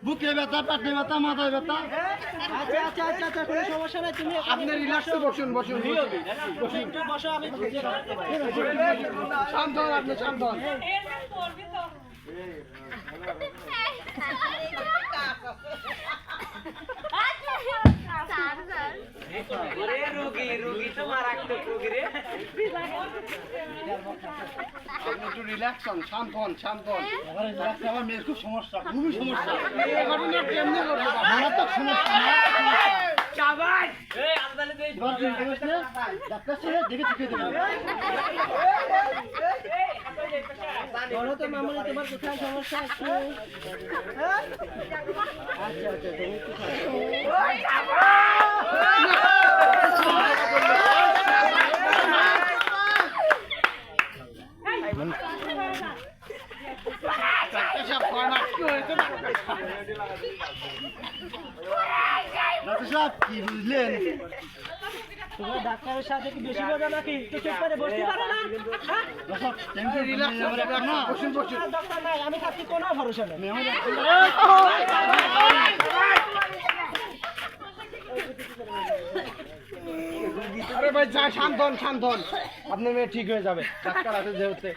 বুকে ব্যথা, পেটে ব্যথা, মাথায় ব্যথা। আচ্ছা কোনো সমস্যা নাই, তুমি আপনি রিল্যাক্সে বসুন। একটু বসো, আমি শান্ত হন, আপনি শান্ত হন। আপনি একটু রিল্যাক্স হন, শান্ত হন। আমার মেয়ের খুব সমস্যা, খুবই সমস্যা। এই ঘটনা কেমনে ঘটলো? মারাত্মক সমস্যা। ডাক্তার সাহেব দেখে শিখে দেবেন। বলো তো মামুনি, তোমার কোথায় সমস্যা আছে? আচ্ছা তুমি একটু ডাক্তার সাহেব কি বুঝলেন? তোমার ডাক্তারের সাথে কি বেশি বোঝা নাকি? একটু চুপ করে বসতে পারো না? ডক্টর নাই, আমি থাকছি, কোনো ভরসা নেই। আরে ভাই যা, শান্ত হন। আপনার মেয়ে ঠিক হয়ে যাবে, ডাক্তার আছে যেহেতু।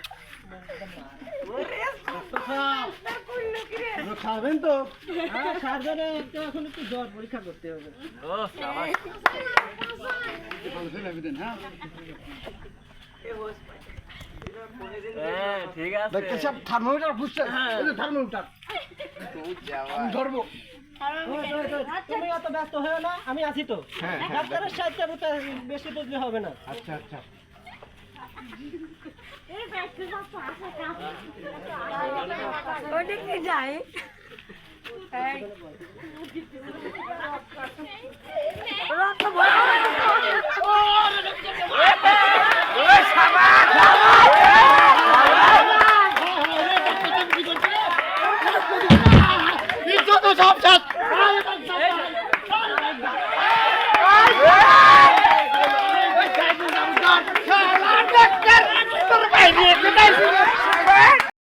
খাবেন তো? হ্যাঁ, সার্জারে এখন একটু জ্বর পরীক্ষা করতে হবে। থার্মোমিটার বুঝছেন? থার্মোমিটার ধরবো। তুমি অত ব্যস্ত হয়েও না, আমি আছি তো। ডাক্তারের সাথে বেশি বুঝলে হবে না। আচ্ছা ওদিকে যাই